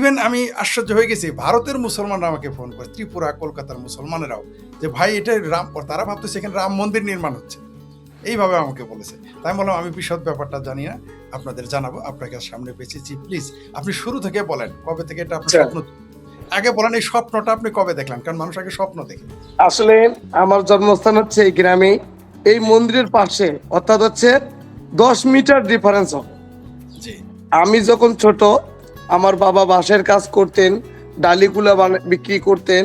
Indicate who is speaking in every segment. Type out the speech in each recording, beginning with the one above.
Speaker 1: Even আমি আশ্চর্য হয়ে গেছি, ভারতের মুসলমানরা আমাকে ফোন করে, ত্রিপুরা, কলকাতার মুসলমানেরাও, যে ভাই এটা রাম, তারা ভাবতেছে এখানে রাম মন্দির নির্মাণ হচ্ছে, এইভাবে আমাকে বলেছে। তাই বললাম আমি বিশদ ব্যাপারটা জানি না, আপনাদের জানাবো। আপনাকে সামনে পেয়েছি, প্লিজ আপনি শুরু থেকে বলেন কবে থেকে এটা আপনার স্বপ্ন, আগে বলেন এই স্বপ্নটা আপনি কবে দেখলেন, কারণ মানুষ আগে স্বপ্ন দেখে।
Speaker 2: আসলে আমার জন্মস্থান হচ্ছে এই গ্রামে, এই মন্দিরের পাশে, অর্থাৎ হচ্ছে 10 মিটার ডিফারেন্স হবে।
Speaker 1: জি
Speaker 2: আমি যখন ছোট, আমার বাবা বাঁশের কাজ করতেন, ডালিগুলা বিক্রি করতেন।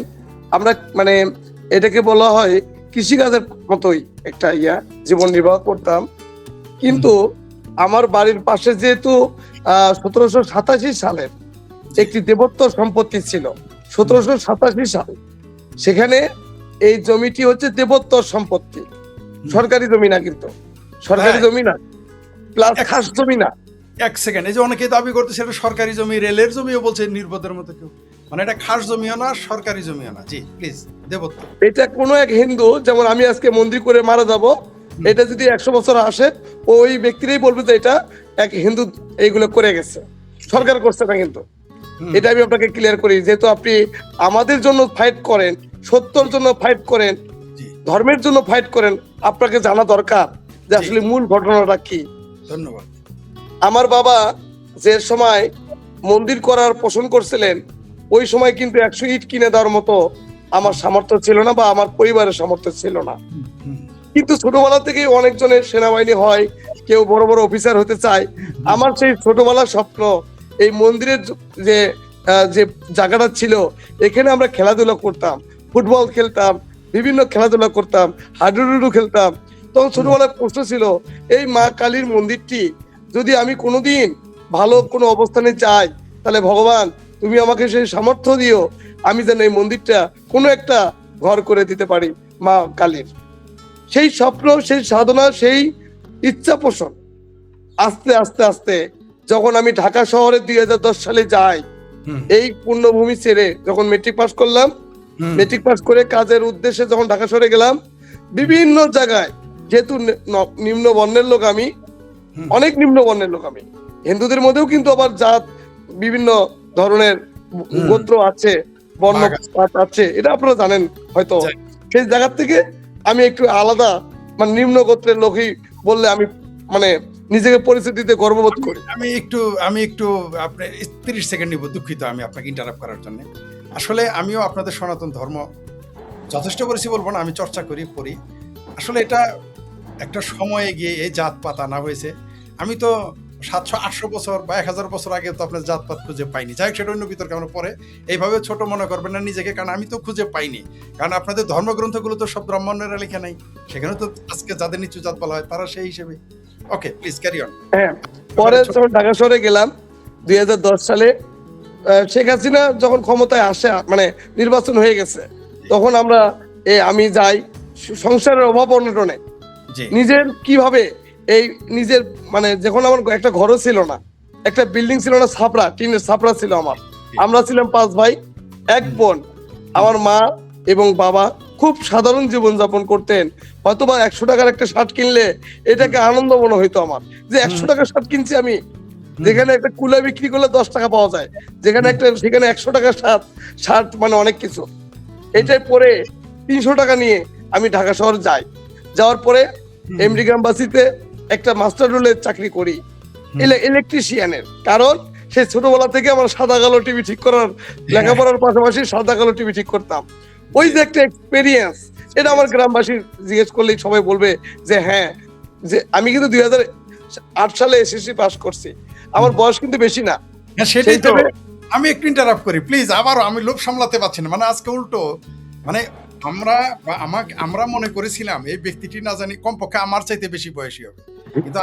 Speaker 2: আমরা মানে এটাকে বলা হয় কৃষিকাজের মতোই একটা জীবন নির্বাহ করতাম। কিন্তু আমার বাড়ির পাশে যেহেতু 1787 সালের একটি দেবত্ব সম্পত্তি ছিল, 1787 সাল, সেখানে এই জমিটি হচ্ছে দেবত্ব সম্পত্তি, সরকারি জমি না, কিন্তু সরকারি জমি না, প্লাস খাস জমি না।
Speaker 1: এক সেকেন্ড, এই যে অনেকে দাবি করতেছে এটা সরকারি জমি, রেলের জমিও বলছে নির্বোধের মতো কেউ, মানে এটা খাস জমিও না, সরকারি জমিও না। জি প্লিজ, দেবত্ব।
Speaker 2: এটা কোনো এক হিন্দু, যেমন আমি আজকে মন্দির করে মারা যাব, এটা যদি 100 বছর আসে, ওই ব্যক্তিরাই বলবে যে এটা এক হিন্দু এইগুলো করে গেছে, সরকার করছে না। কিন্তু এটা আমি আপনাকে ক্লিয়ার করি, যেহেতু আপনি আমাদের জন্য ফাইট করেন, সত্যর জন্য ফাইট করেন, ধর্মের জন্য ফাইট করেন, আপনাকে জানা দরকার যে আসলে মূল ঘটনাটা কি।
Speaker 1: ধন্যবাদ।
Speaker 2: আমার বাবা যে সময় মন্দির করার পোষণ করছিলেন, ওই সময় কিন্তু 100 ইট কিনে দেওয়ার মতো আমার সামর্থ্য ছিল না, বা আমার পরিবারের সামর্থ্য ছিল না। কিন্তু ছোটবেলা থেকেই অনেকজনের সেনাবাহিনী হয়, কেউ বড় বড় অফিসার হতে চায়। আমার সেই ছোটবেলার স্বপ্ন, এই মন্দিরের যে যে জায়গাটা ছিল, এখানে আমরা খেলাধুলা করতাম, ফুটবল খেলতাম, বিভিন্ন খেলাধুলা করতাম, হাডুডুডু খেলতাম। তখন ছোটবেলায় প্রশ্ন ছিল, এই মা কালীর মন্দিরটি যদি আমি কোনোদিন ভালো কোনো অবস্থানে যাই, তাহলে ভগবান তুমি আমাকে সেই সামর্থ্য দিও, আমি যেন এই মন্দিরটা কোনো একটা ঘর করে দিতে পারি মা কালীর। সেই স্বপ্ন, সেই সাধনা, সেই ইচ্ছা পোষণ আস্তে আস্তে আস্তে যখন আমি ঢাকা শহরে 2010 সালে যাই, এই পূর্ণভূমি ছেড়ে যখন মেট্রিক পাস করলাম, মেট্রিক পাস করে কাজের উদ্দেশ্যে যখন ঢাকা শহরে গেলাম, বিভিন্ন জায়গায়, যেহেতু নিম্ন বর্ণের লোক আমি, অনেক নিম্ন বর্ণের লোক আমি, হিন্দুদের মধ্যেও কিন্তু আবার জাত, বিভিন্ন ধরনের গোত্র আছে, বর্ণ আছে, এটা আপনারা জানেন হয়তো। সেই জায়গা থেকে আমি একটু আলাদা, মানে নিম্ন গোত্রের লোকই বললে আমি মানে নিজেকে পরিচয় দিতে গর্ববোধ করি।
Speaker 1: আমি একটু আপনার 30 সেকেন্ড নিব, দুঃখিত আমি আপনাকে ইন্টারাপ্ট করার জন্য। আসলে আমিও আপনাদের সনাতন ধর্ম যথেষ্ট করেছি বলবো না, আমি চর্চা করি, পড়ি। আসলে এটা একটা সময়ে গিয়ে এই জাতপাত আনা হয়েছে। আমি তো 700-800 বছর বা 1000 বছর আগে তো আপনার জাতপাত খুঁজে পাইনি। যাই হোক, সেটা অন্য বিতর্ক, আমরা পরে। এইভাবে ছোট মনে করবেন না নিজেকে, কারণ আমি তো খুঁজে পাইনি। কারণ আপনাদের ধর্মগ্রন্থগুলো তো সব ব্রাহ্মণেরা লেখা নাই, সেখানে তো আজকে যাদের নিচু জাত বলা হয় তারা সেই হিসেবে। ওকে, প্লিজ ক্যারি অন।
Speaker 2: হ্যাঁ, পরে যখন ঢাকা শহরে গেলাম 2010 সালে, শেখ হাসিনা যখন ক্ষমতায় আসে, মানে নির্বাচন হয়ে গেছে, তখন আমরা আমি যাই সংসারের অভাব অনটনে, নিজের কিভাবে এই নিজের, মানে যখন আমার একটা ঘরও ছিল না, একটা বিল্ডিং ছিল না, ছাপড়া, টিনের ছাপড়া ছিল আমার। আমরা ছিলাম 5 ভাই 1 বোন। আমার মা এবং বাবা খুব সাধারণ জীবন যাপন করতেন। হয়তোবা 100 টাকার একটা শার্ট কিনলে এটাকে আনন্দ মনে হইতো আমার, যে 100 টাকার শার্ট কিনছি আমি, যেখানে একটা কুলা বিক্রি করলে 10 টাকা পাওয়া যায়, সেখানে 100 টাকার শার্ট মানে অনেক কিছু। এটাই পরে 300 টাকা নিয়ে আমি ঢাকা শহর যাই। যাওয়ার পরে এমডি গ্রামবাসীতে একটা মাস্টার রোলের চাকরি করি, ইলেকট্রিশিয়ানের। কারণ সেই ছোটবেলা থেকে আমার সাদা কালো টিভি ঠিক করার, লেখাপড়ার পাশাপাশি সাদা কালো টিভি ঠিক করতাম। ওই যে একটা এক্সপেরিয়েন্স, এটা আমার গ্রামবাসী জিজ্ঞেস করলেই সবাই বলবে যে হ্যাঁ, যে আমি কিন্তু 2008 সালে এসএসসি পাস করছি, আমার বয়স কিন্তু বেশি না।
Speaker 1: সেটাই তো, আমি একটু ইন্টারাপ্ট করি প্লিজ, আবারও আমি লোভ সামলাতে পারছি না। মানে আজকে উল্টো, মানে আমরা মনে করেছিলাম এই ব্যক্তিটি না জানি কমপক্ষে আমার চাইতে বেশি বয়সী হবে, কিন্তু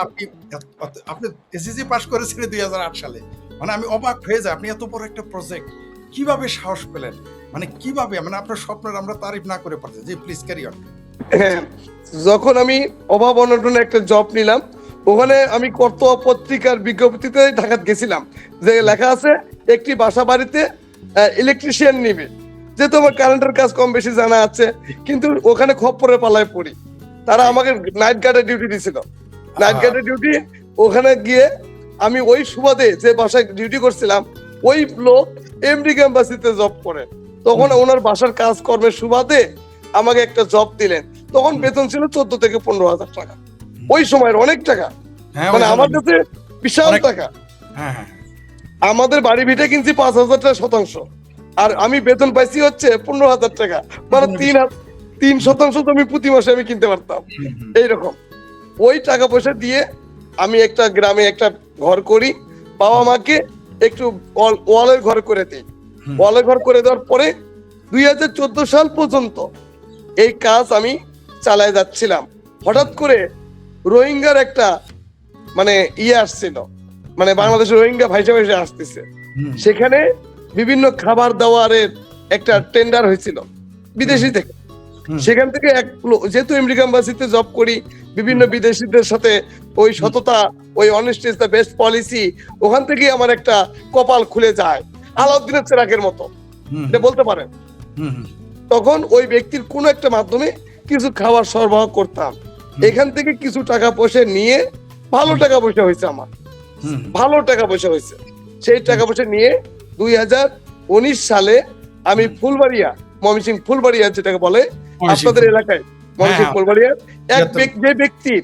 Speaker 1: আপনি এসএসসি পাস করেছিলেন 2008 সালে। মানে আমি অবাক হয়ে যাই, আপনি এত বড় একটা প্রজেক্ট কিভাবে সাহস পেলেন, মানে কিভাবে, মানে আপনার স্বপ্নের আমরা তারিফ না করে পারছি। জি প্লিজ ক্যারি অন।
Speaker 2: যখন আমি অভাব অনটনে একটা জব নিলাম, ওখানে আমি কর্তব্য পত্রিকার বিজ্ঞপ্তিতে ঢাকা গেছিলাম, যে লেখা আছে একটি বাসা বাড়িতে ইলেকট্রিশিয়ান নিবে। যেহেতু আমার কারেন্টের কাজ কম বেশি জানা আছে, কিন্তু ওখানে খপ্পরে পালায় পড়ি। তারা আমাকে নাইট গার্ডের ডিউটি দিয়েছিল, নাইট গার্ডের ডিউটি। ওখানে গিয়ে আমি ওই সুবাদে যে বাসায় ডিউটি করছিলাম, ওই লোক আমেরিকা এম্বাসিতে জব করে, তখন ওনার বাসার কাজকর্মের সুবাদে আমাকে একটা জব দিলেন। তখন বেতন ছিল 14 থেকে 15,000 টাকা। ওই সময়ের অনেক টাকা,
Speaker 1: হ্যাঁ,
Speaker 2: মানে
Speaker 1: ওই
Speaker 2: আমার
Speaker 1: সময়-
Speaker 2: কাছে বিশাল
Speaker 1: অনেক-
Speaker 2: টাকা।
Speaker 1: হ্যাঁ হ্যাঁ
Speaker 2: আমাদের বাড়ি ভিটে কিনছি 5,000 টাকা শতাংশ, আর আমি বেতন পাইছি হচ্ছে 15,000 টাকা, মানে 3% জমি প্রতি মাসে আমি কিনতে পারতাম।
Speaker 1: হুম, হুম,
Speaker 2: এইরকম ওই টাকা পয়সা দিয়ে আমি একটা গ্রামে একটা ঘর করি, বাবা মাকে একটু ওয়ালের ঘর করে দিই।
Speaker 1: হুম।
Speaker 2: ওয়ালের ঘর করে দেওয়ার পরে 2014 সাল পর্যন্ত এই কাজ আমি চালায় যাচ্ছিলাম। হঠাৎ করে রোহিঙ্গার একটা মানে আসছিল, মানে বাংলাদেশের রোহিঙ্গা ভাইসা ভাইসা আসতেছে।
Speaker 1: হুম,
Speaker 2: সেখানে বিভিন্ন খাবার দাবারের একটা টেন্ডার হয়েছিল বিদেশি থেকে।
Speaker 1: হুম,
Speaker 2: সেখান থেকে যেহেতু আমেরিকা এম্বাসিতে জব করি, বিভিন্ন বিদেশিদের সাথে ওই সততা, ওই honesty is the best policy, ওখান থেকেই আমার একটা কপাল খুলে যায় আলাউদ্দিনের চেরাকের মতো,
Speaker 1: হুম,
Speaker 2: এটা বলতে পারেন।
Speaker 1: হুম, হুম,
Speaker 2: তখন ওই ব্যক্তির কোনো একটা মাধ্যমে কিছু খাবার সরবরাহ করতাম। এখান থেকে কিছু টাকা পয়সা নিয়ে ভালো টাকা পয়সা হয়েছে আমার,
Speaker 1: হুম,
Speaker 2: ভালো টাকা পয়সা হয়েছে। সেই টাকা পয়সা নিয়ে 2019 সালে আমি ফুলবাড়িয়া, ময়মনসিংহ ফুলবাড়িয়া যেটাকে বলে আপনাদের এলাকায়, ময়মনসিংহ
Speaker 1: হ্যাঁ,
Speaker 2: ফুলবাড়িয়া, এক
Speaker 1: ইয়াতো।
Speaker 2: যে ব্যক্তির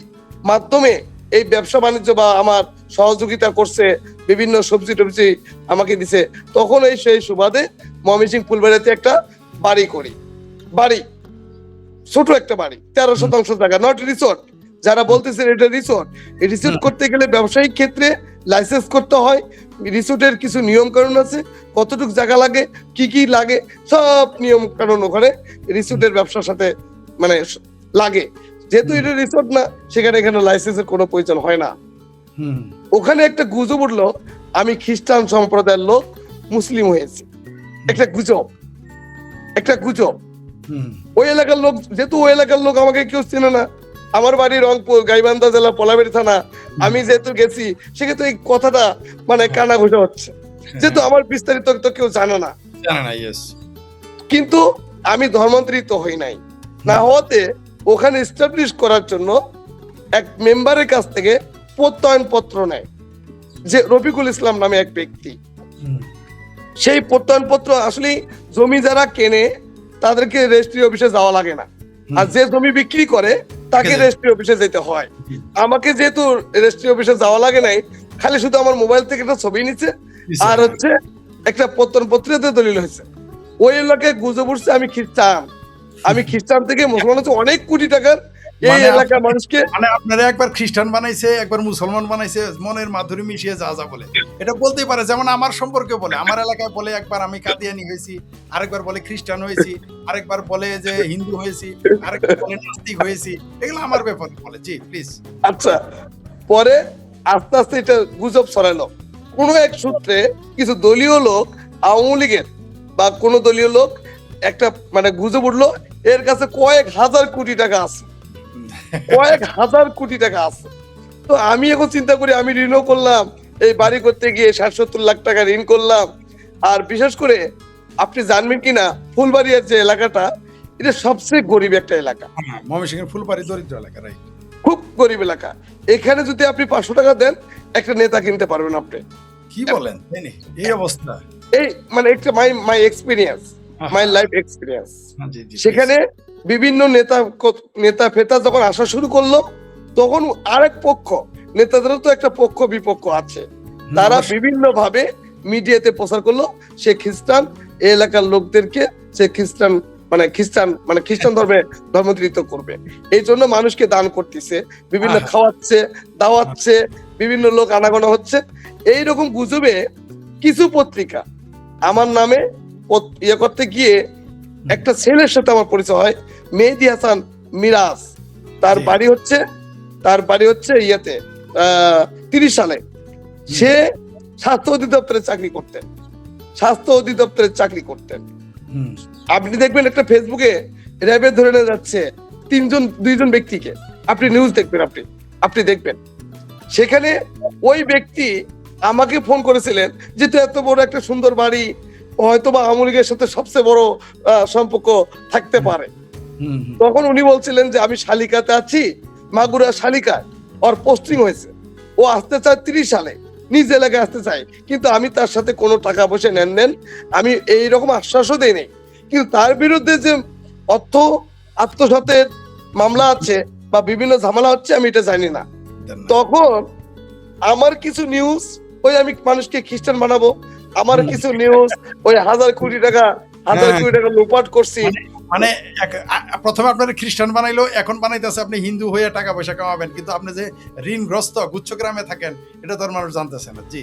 Speaker 2: মাধ্যমে এই ব্যবসা বাণিজ্য বা আমার সহযোগিতা করছে, বিভিন্ন সবজি টবজি আমাকে দিছে, তখন সেই সুবাদে ময়মনসিংহ ফুলবাড়িয়াতে একটা বাড়ি করি। বাড়ি ছোট একটা বাড়ি, 13% জায়গা, নট রিসোর্ট। যারা বলতেছেন এটা রিসোর্ট, এই রিসোর্ট করতে গেলে ব্যবসায়িক ক্ষেত্রে লাইসেন্স করতে হয়, রিসোর্টের কিছু নিয়ম কানুন আছে, কতটুকু জায়গা লাগে, কি কি লাগে, সব নিয়ম কানুন ওখানে রিসোর্টের ব্যবসার সাথে মানে লাগে। যেহেতু এটা রিসোর্ট না, সেখানে এখানে লাইসেন্সের কোনো প্রয়োজন হয় না।
Speaker 1: হুম,
Speaker 2: ওখানে একটা গুজব উঠলো আমি খ্রিস্টান সম্প্রদায়ের লোক মুসলিম হয়েছি, একটা গুজব, একটা গুজব।
Speaker 1: হুম,
Speaker 2: ওই এলাকার লোক, যেহেতু ওই এলাকার লোক আমাকে কেউ চেনে না, আমার বাড়ি রংপুর, গাইবান্ধা জেলা, পলাবেড়ি থানা, আমি যেহেতু গেছি, সেক্ষেত্রে এই কথাটা মানে কানা ঘুষা হচ্ছে, যেহেতু আমার বিস্তারিত তো কেউ জানে না।
Speaker 1: জানে না, yes।
Speaker 2: কিন্তু আমি ধর্মান্তরিত হই নাই, না হওয়াতে ওখানে এস্টাবলিশ করার জন্য এক মেম্বারের কাছ থেকে প্রত্যয়ন পত্র নেয়, যে রফিকুল ইসলাম নামে এক ব্যক্তি।
Speaker 1: হুম,
Speaker 2: সেই প্রত্যয়ন পত্র আসলে জমি যারা কেনে তাদেরকে রেজিস্ট্রি অফিসে যাওয়া লাগে না, আর যে জমি বিক্রি করে তাকে রেজিস্ট্রি অফিসে যেতে হয়। আমাকে যেহেতু রেজিস্ট্রি অফিসে যাওয়া লাগে নাই, খালি শুধু আমার মোবাইল থেকে একটা ছবি নিচ্ছে, আর হচ্ছে একটা প্রত্যয়ন পত্রিকাতে দলিল হয়েছে। ওই এলাকায় গুজব উঠছে আমি খ্রিস্টান, আমি খ্রিস্টান থেকে মুসলমান হচ্ছে অনেক কোটি টাকার এই
Speaker 1: মানে
Speaker 2: এলাকার মানুষকে।
Speaker 1: মানে আপনারা একবার খ্রিস্টান বানাইছে, একবার মুসলমান বানাইছে, মনের মাধুরী মিশিয়ে যা যা বলে এটা বলতেই পারে। যেমন আমার সম্পর্কে বলে, আমার এলাকায় বলে একবার আমি কাদিয়ানি হয়েছি, আরেকবার বলে খ্রিস্টান হয়েছি, আরেকবার বলে যে হিন্দু হয়েছি, আরেকবার বলে নাস্তিক হয়েছি। এগুলো আমার ব্যাপারে বলে। জি প্লিজ।
Speaker 2: আচ্ছা, পরে আস্তে আস্তে এটা গুজব ছড়ালো। কোনো এক সূত্রে কিছু দলীয় লোক, আওয়ামী লীগের বা কোন দলীয় লোক একটা মানে গুজব উঠলো এর কাছে কয়েক হাজার কোটি টাকা আছে, কয়েক হাজার কোটি টাকা আছে। তো আমি এখন চিন্তা করি, আমি ঋণও করলাম, এই বাড়ি করতে গিয়ে 60-70 লাখ টাকা ঋণ করলাম। আর বিশেষ করে আপনি জানবেন কিনা, ফুলবাড়িয়ার যে এলাকাটা, এটা সবচেয়ে গরিব একটা এলাকা,
Speaker 1: ময়মনসিংহের ফুলবাড়ি দরিদ্র এলাকা, রাইট?
Speaker 2: খুব গরিব এলাকা। এখানে যদি আপনি 500 টাকা দেন একটা নেতা কিনতে পারবেন আপনি।
Speaker 1: কি বলেন? এই অবস্থা?
Speaker 2: এই মানে একটা my experience, my life experience.
Speaker 1: জি জি।
Speaker 2: সেখানে বিভিন্ন নেতা ফেতা যখন আসা শুরু করলো, তখন আরেক পক্ষ, নেতাদেরও তো একটা পক্ষ বিপক্ষ আছে, তারা বিভিন্ন ভাবে মিডিয়াতে প্রচার করলো সে খ্রিস্টান, এই এলাকার লোকদেরকে সে খ্রিস্টান খ্রিস্টান ধর্মে ধর্মান্তরিত করবে। এই জন্য মানুষকে দান করতেছে, বিভিন্ন খাওয়াচ্ছে, দাওয়াচ্ছে, বিভিন্ন লোক আনাগোনা হচ্ছে। এইরকম গুজবে কিছু পত্রিকা আমার নামে ইয়ে করতে গিয়ে একটা ছেলের সাথে আমার পরিচয় হয়, মেহেদি হাসান মিরাজ। তার বাড়ি হচ্ছে ইয়েতে 30 সালে সে স্বাস্থ্য অধিদপ্তরে চাকরি করতেন। আপনি দেখবেন একটা ফেসবুকে র্যাবে ধরে নিয়ে যাচ্ছে 2জন ব্যক্তিকে, আপনি নিউজ দেখবেন, আপনি দেখবেন সেখানে ওই ব্যক্তি আমাকে ফোন করেছিলেন, যেহেতু এত বড় একটা সুন্দর বাড়ি, হয়তো বা আওয়ামী লীগের সাথে সবচেয়ে বড় সম্পর্ক থাকতে পারে। তখন উনি বলছিলেন যে আমি শালিকাতে আছি, মাগুরা শালিকায় ওর পোস্টিং হয়েছে, ও আসতে চায় 30 সালে, নিজ এলাকায় আসতে চায়, কিন্তু আমি তার সাথে কোনো টাকা পয়সা নেন আমি এইরকম আশ্বাসও দেই নাই। কিন্তু তার বিরুদ্ধে যে অর্থ আত্মসাতের মামলা আছে বা বিভিন্ন ঝামেলা হচ্ছে আমি এটা জানি না। তখন আমার কিছু নিউজ ওই আমি মানুষকে খ্রিস্টান বানাবো, আমার কিছু নিউজ ওই হাজার কোটি টাকা লোপাট করছি।
Speaker 1: মানে প্রথমে আপনার খ্রিস্টান বানাইলো, এখন বানাইতেছে আপনি হিন্দু হয়ে টাকা পয়সা কামাবেন, কিন্তু আপনি যে ঋণগ্রস্ত গুচ্ছগ্রামে থাকেন এটা তো মানুষ জানতেছে না। জি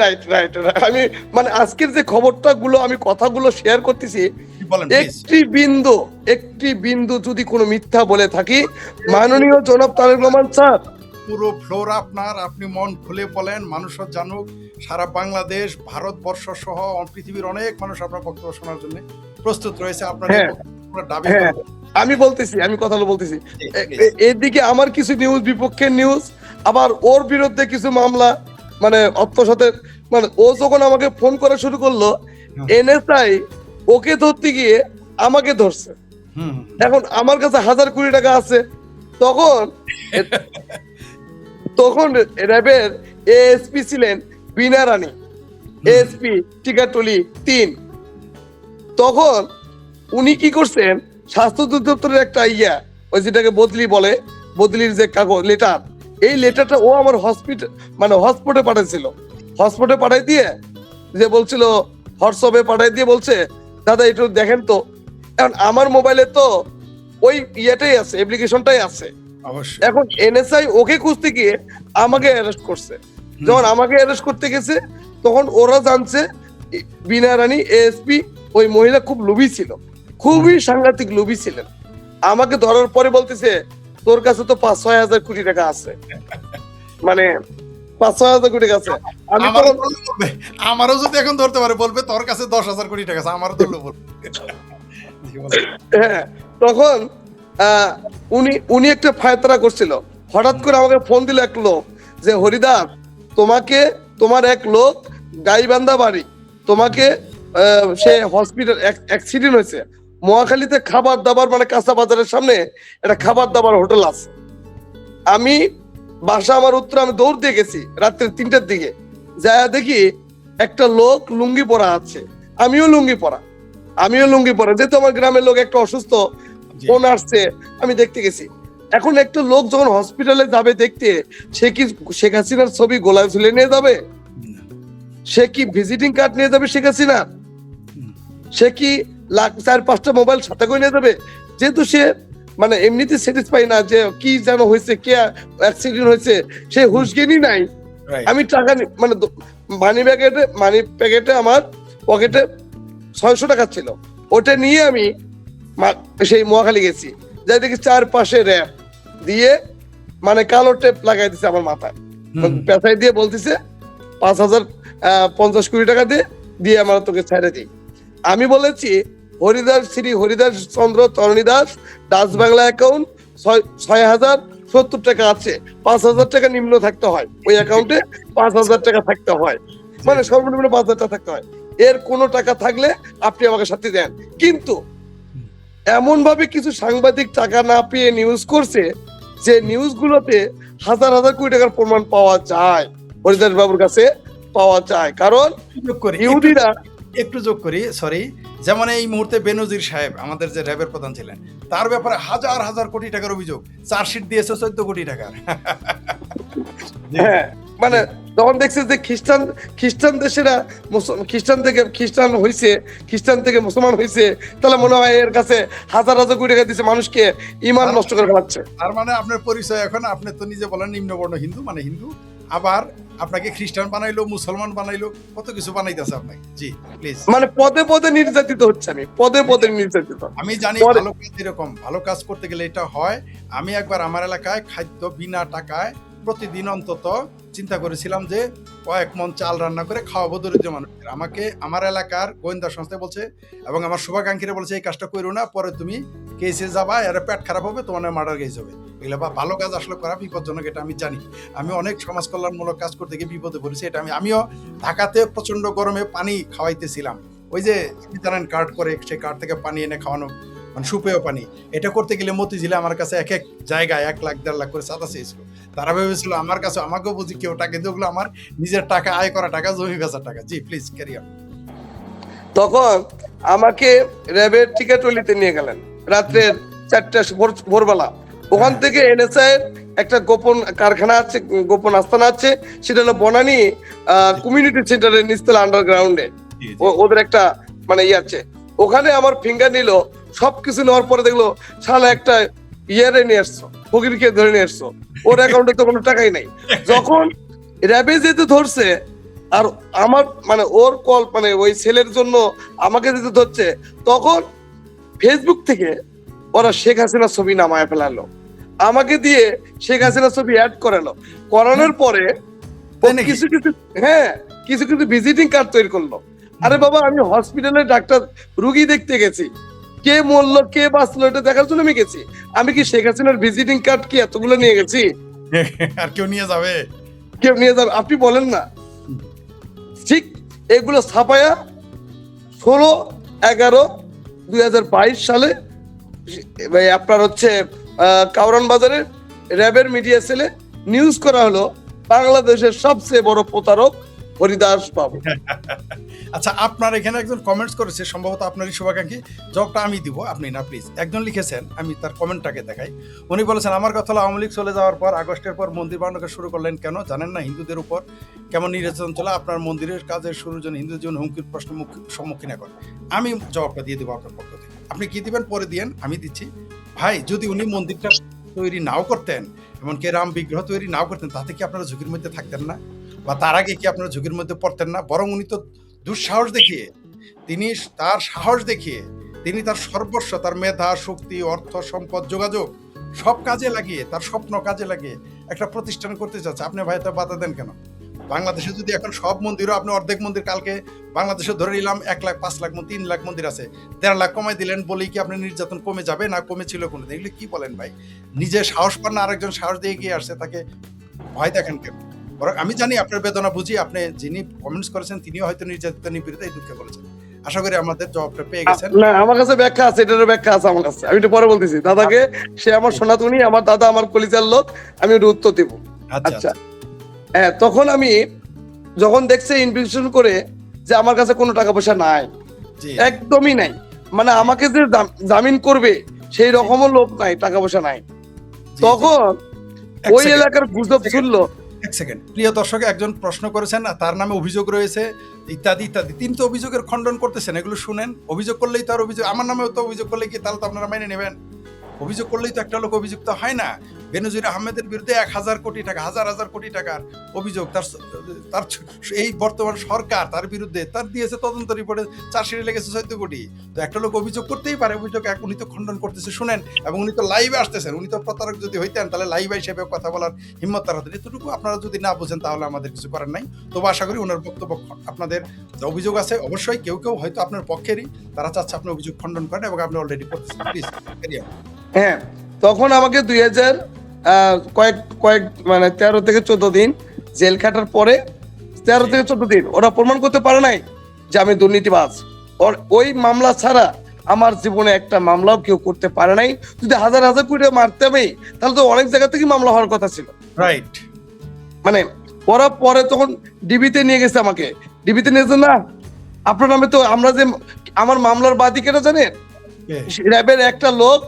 Speaker 2: রাইট রাইট। আমি মানে আজকের যে খবরটা গুলো আমি কথাগুলো শেয়ার করতেছি, একটি বিন্দু যদি কোনো মিথ্যা বলে থাকি, মাননীয় জনাব তারেক রহমান স্যার
Speaker 1: পুরো ফ্লোর আপনার, আপনি মন খুলে বলেন, মানুষ জানুক, সারা বাংলাদেশ ভারতবর্ষ সহ পৃথিবীর অনেক মানুষ আপনার বক্তব্য শোনার জন্য প্রস্তুত রয়েছে। আপনার দাবি
Speaker 2: আমি বলতেছি, আমি কথাগুলো বলতেছি। এদিকে আমার কিছু নিউজ বিপক্ষের নিউজ, আবার ওর বিরুদ্ধে কিছু মামলা, মানে আত্মসাতের, মানে ও যখন আমাকে ফোন করা শুরু করলো, এনএসআই ওকে ধরতে গিয়ে আমাকে ধরছে। এখন আমার কাছে হাজার কোটি টাকা আছে। তখন র্যাবের এএসপি ছিলেন বিনা রানী, এএসপি টিকাটুলি 3। তখন উনি কি করছেন, স্বাস্থ্য দপ্তরের একটা ওই যেটাকে বদলি বলে, বদলির যে কাগজ লেটার, এই লেটারটা ও আমার হটস্পটে পাঠাইছিল। হটস্পটে পাঠাই দিয়ে যে বলছিল, হোয়াটসঅ্যাপে পাঠাই দিয়ে বলছে, দাদা একটু দেখেন তো। এখন আমার মোবাইলে তো ওই ইয়েটাই আছে, অ্যাপ্লিকেশনটাই আছে। এখন এনএসআই ওকে খুঁজতে গিয়ে আমাকে অ্যারেস্ট করছে। যখন আমাকে অ্যারেস্ট করতে গেছে, তখন ওরা জানছে বিনা রানী এএসপি ওই মহিলা খুব লোভী ছিল, খুবই সাংঘাতিক লোভী ছিলেন। আমাকে ধরার পরে বলতেছে, তোর কাছে তো 5-6 হাজার কোটি টাকা আছে, মানে 5-6 হাজার কোটি টাকা আছে।
Speaker 1: আমারও যদি এখন ধরতে পারে বলবে তোর কাছে 10,000 কোটি টাকা আছে, আমারও ধরলে বলবে।
Speaker 2: হ্যাঁ, তখন উনি একটা ফায়তারা করছিল। হঠাৎ করে আমাকে ফোন দিল এক লোক, যে হরিদাস, তোমার এক লোক গাইবান্ধা বাড়ি, তোমাকে সে হসপিটাল অ্যাক্সিডেন্ট হয়েছে, মহাখালীতে খাবার দাবার, মানে কাঁচা বাজারের সামনে একটা খাবার দাবার হোটেল আছে। আমি বাসা আমার উত্তরে, আমি দৌড় দিয়ে গেছি রাত্রে 3টার দিকে, যা দেখি একটা লোক লুঙ্গি পরা আছে, আমিও লুঙ্গি পরা, যেহেতু আমার গ্রামের লোক একটা অসুস্থ, ফোন আসছে, আমি দেখতে গেছি। এখন একটা লোক যখন হসপিটালে যাবে দেখতে, সে কি শেখ হাসিনার ছবি গোলায় ঝুলে নিয়ে যাবে? সে কি ভিজিটিং কার্ড নিয়ে যাবে শেখ হাসিনা? সে কি 4-5টা মোবাইল সাথে করে নিয়ে যাবে? যেহেতু সে মানে এমনিতে স্যাটিসফাই না যে কি যেন হয়েছে, কে অ্যাক্সিডেন্ট হয়েছে, সে হুঁশ জ্ঞানই নাই। আমি টাকা মানে মানি প্যাকেটে আমার পকেটে 600 টাকা ছিল, ওটা নিয়ে আমি সেই মহাখালী গেছি, যাই দেখি 4 পাশে র্যাপ দিয়ে মানে কালো টেপ লাগাই দিছে আমার মাথায়, পেঁচাই দিয়ে বলতেছে 5,050 কোটি টাকা দিয়ে আমার তোকে ছেড়ে দিই। আমি বলেছি, শ্রী হরিদাস চন্দ্র তরণী দাস, ডাচ বাংলা অ্যাকাউন্ট 6,070 টাকা আছে, 5,000 টাকা নিম্ন থাকতে হয়, ওই অ্যাকাউন্টে 5,000 টাকা থাকতে হয়, মানে সর্বনিম্ন 5,000 টাকা থাকতে হয়। এর কোনো টাকা থাকলে আপনি আমাকে সাথে দেন। কিন্তু এমন ভাবে কিছু সাংবাদিক টাকা না পেয়ে নিউজ করছে, যে নিউজগুলোতে হাজার হাজার কোটি টাকার প্রমাণ পাওয়া যায়, হরিদাস বাবুর কাছে পাওয়া যায়। কারণ ইহুদিরা,
Speaker 1: একটু যোগ করি, সরি, যেমন এই মুহূর্তে বেনজির সাহেব আমাদের যে র্যাবের প্রধান ছিলেন, তার ব্যাপারে হাজার হাজার কোটি টাকার অভিযোগ, চার্জশিট দিয়েছে 14 কোটি টাকার।
Speaker 2: হ্যাঁ, মানে তখন দেখছে যে খ্রিস্টান দেশেরা খ্রিস্টান থেকে মুসলমান হয়েছে, তাহলে মনে হয় এর কাছে হাজার হাজার কোটি টাকা দিচ্ছে, মানুষকে ইমান নষ্ট করে ফেলাচ্ছে।
Speaker 1: তার মানে আপনার পরিচয় এখন, আপনি তো নিজে বলেন নিম্নবর্ণ হিন্দু, মানে হিন্দু, আবার আপনাকে খ্রিস্টান বানাইলো, মুসলমান বানাইলো, কত কিছু বানাইতেছে আপনাকে। জি প্লিজ।
Speaker 2: মানে পদে পদে নির্যাতিত হচ্ছে, আমি পদে পদে নির্যাতিত।
Speaker 1: আমি জানি ভালো কাজ, এরকম ভালো কাজ করতে গেলে এটা হয়। আমি একবার আমার এলাকায় খাদ্য বিনা টাকায় প্রতিদিন অন্তত চিন্তা করেছিলাম যে কয়েক মন চাল রান্না করে খাওয়াবো দরিদ্র মানুষদের। আমাকে আমার এলাকার গোয়েন্দা সংস্থা বলছে এবং আমার শুভাকাঙ্ক্ষীরা বলছে, এই কাজটা করো না, পরে তুমি কেসে যাবা, এর পেট খারাপ হবে, তোমার মার্ডার কেস হবে। এগুলো বা ভালো কাজ আসলে করা বিপজ্জনক, এটা আমি জানি। আমি অনেক সমাজ কল্যাণমূলক কাজ করতে গিয়ে বিপদে পড়েছি। এটা আমিও ঢাকাতে প্রচন্ড গরমে পানি খাওয়াইতেছিলাম, ওই যে বিতরণ কার্ড করে, সেই কার্ড থেকে পানি এনে খাওয়ানো মানে সুপেয় পানি, এটা করতে গেলে মতিঝিলে আমার কাছে এক এক জায়গায় 1 লাখ 1.5 লাখ করে চাঁদা চেয়েছিল। তারা ভেবেছিল আমার কাছে, আমাকেও বুঝি কেউ টাকা দিয়ে, ওগুলো আমার নিজের টাকা, আয় করা টাকা, জমি বেচার টাকা। জি প্লিজ ক্যারি অন।
Speaker 2: তখন আমাকে র্যাবের টিকাটলিতে নিয়ে গেলেন রাত্রের 4টা ভোরবেলা। ওখান থেকে এনএসআই একটা গোপন কারখানা আছে, গোপন আস্তানা আছে, সেটা হলো বনানী কমিউনিটি সেন্টারের নিচতলা আন্ডারগ্রাউন্ডে। ওদের একটা মানে ইয়ে আছে, ওখানে আমার ফিঙ্গার নিল। সবকিছু নেওয়ার পরে দেখলো শালা একটা ইয়ারে নিয়ে আসছো, ফকিরকে ধরে নিয়ে আসছো, ওর অ্যাকাউন্টে তো কোনো টাকাই নাই। যখন র্যাবে যেতে ধরছে আর আমার মানে ওর কল মানে ওই ছেলের জন্য আমাকে যেতে ধরছে, তখন ফেসবুক থেকে ওরা শেখ হাসিনার ছবি নামায় ফেলালো, আমাকে দিয়ে শেখ হাসিনার ছবি অ্যাড করালো। করানোর পরে কিছু কিছু কিছু কিছু ভিজিটিং কার্ড তৈরি করলো। আরে বাবা, আমি হসপিটালে ডাক্তার রুগী দেখতে গেছি, কে মরলো কে বাঁচলো এটা দেখার জন্য আমি গেছি। আমি কি শেখ হাসিনার ভিজিটিং কার্ড কি এতগুলো নিয়ে গেছি?
Speaker 1: আর কেউ নিয়ে যাবে?
Speaker 2: কেউ নিয়ে যাবে? আপনি বলেন না। ঠিক এগুলো ছাপায়া 16/11/2022 সালে আপনার হচ্ছে কাউরান বাজারে র্যাবের মিডিয়া সেলে নিউজ করা হলো বাংলাদেশের সবচেয়ে বড় প্রতারক হরিদাস বাবু।
Speaker 1: আচ্ছা, আপনার এখানে একজন কমেন্টস করেছে, সম্ভবত আপনারই শুভাকাঙ্ক্ষী, জবটা আমি দিব, আপনি না প্লিজ। একজন লিখেছেন, আমি তার কমেন্টটাকে দেখাই। উনি বলেছেন, আমার কথা হলো আওয়ামী লীগ চলে যাওয়ার পর আগস্টের পর মন্দির বানানো শুরু করলেন কেন? জানেন না হিন্দুদের উপর কেমন নির্যাতন চলে? আপনার মন্দিরের কাজের শুরুর জন্য হিন্দু জীবন হুমকির প্রশ্নের সম্মুখীন এখন। আমি জবাবটা দিয়ে দেবো আপনার পক্ষ থেকে। আপনি কি দিবেন পরে দিয়েন, আমি দিচ্ছি। ভাই, যদি উনি মন্দিরটা তৈরি নাও করতেন, এমনকি রাম বিগ্রহ তৈরি নাও করতেন, তাতে কি আপনারা ঝুঁকির মধ্যে থাকতেন না? বা তার আগে কি আপনারা ঝুঁকির মধ্যে পড়তেন না? বরং উনি তো দুঃসাহস দেখিয়ে, তিনি তার সাহস দেখিয়ে, তিনি তার সর্বস্ব, তার মেধা, শক্তি, অর্থ, সম্পদ, যোগাযোগ সব কাজে লাগিয়ে, তার স্বপ্ন কাজে লাগিয়ে একটা প্রতিষ্ঠান করতে চাচ্ছে। আপনি ভাই তা বাধা দেন কেন? বাংলাদেশে যদি এখন সব মন্দিরও, আপনি অর্ধেক মন্দির, কালকে বাংলাদেশে ধরে নিলাম 1 লাখ 5 লাখ 3 লাখ মন্দির আছে, 1.5 লাখ কমাই দিলেন বলেই কি আপনার নির্যাতন কমে যাবে? না কমেছিল কোনো? এগুলো কি বলেন ভাই? নিজে সাহস পান না, আরেকজন সাহস দিয়ে গিয়ে আসছে, তাকে ভয় দেখেন কেন? বরং আমি জানি আপনার বেদনা বুঝি, আপনি যিনি কমেন্টস করেছেন তিনিও হয়তো নির্যাতিত নিপীড়িত এই দুঃখে বলেছেন। আশা করি আমাদের জবাবটা পেয়ে গেছেন।
Speaker 2: না, আমার কাছে ব্যাখ্যা আছে, এটারও ব্যাখ্যা আছে আমার কাছে, আমি একটু পরে বলতেছি। দাদাকে, সে আমার সনাতনী, আমার দাদা আমার কলিজার লোক, আমি একটু উত্তর দেব। আচ্ছা, হ্যাঁ, তখন আমি যখন দেখছে ইনভেস্টিগেশন করে যে আমার কাছে কোনো টাকা পয়সা নাই, একদমই নাই, মানে আমাকে যে জামিন করবে সেই রকমও লোক নাই, টাকা পয়সা নাই, তখন ওই এলাকার গুজব শুনলো।
Speaker 1: এক সেকেন্ড, প্রিয় দর্শক, একজন প্রশ্ন করেছেন, তার নামে অভিযোগ রয়েছে ইত্যাদি ইত্যাদি। তিনি তো অভিযোগের খণ্ডন করতেছেন, এগুলো শুনেন। অভিযোগ করলেই তো আর অভিযোগ, আমার নামেও তো অভিযোগ করলে কি তাহলে তো আপনারা মেনে নেবেন? অভিযোগ করলেই তো একটা লোক অভিযুক্ত হয় না। বেনজির আহমেদের বিরুদ্ধে 1000 কোটি টাকা, হাজার হাজার কোটি টাকার অভিযোগ, তার এই বর্তমান সরকার তার বিরুদ্ধে তার দিয়েছে তদন্ত রিপোর্টে চার্জশিটে লেগেছে 14 কোটি। তো একটা লোক অভিযোগ করতেই পারে, অভিযোগ উনি তো খণ্ডন করতেছে, শুনেন। এবং উনি তো লাইভে আসতেছেন, উনি তো প্রতারক যদি হইতেন তাহলে লাইভে হিসেবে কথা বলার হিম্মত তার হাতে। এতটুকু আপনারা যদি না বোঝেন তাহলে আমাদের কিছু করার নাই। তবু আশা করি ওনার বক্তব্য, আপনাদের যে অভিযোগ আছে, অবশ্যই কেউ কেউ হয়তো আপনার পক্ষেরই, তারা চাচ্ছে আপনি অভিযোগ খণ্ডন করেন এবং আপনি অলরেডি করতেছেন। প্লিজ।
Speaker 2: হ্যাঁ, তখন আমাকে 2000 কয়েক মানে 13 থেকে 14 দিন জেল খাটার পরে, 13 থেকে 14 দিন ওরা প্রমাণ করতে পারে নাই যে আমি দুর্নীতিবাজ। ওই মামলা ছাড়া আমার জীবনে একটা মামলাও কেউ করতে পারে নাই। যদি হাজার হাজার কোটি মারতে হবে তাহলে তো অনেক জায়গা থেকে মামলা হওয়ার কথা ছিল।
Speaker 1: রাইট।
Speaker 2: মানে পরে তখন ডিবিতে নিয়ে গেছে আমাকে। ডিবিতে নিয়েছে না, আপনার নামে তো আমরা যে আমার মামলার বাদী কেন জানেন? র্যাবের একটা লোক,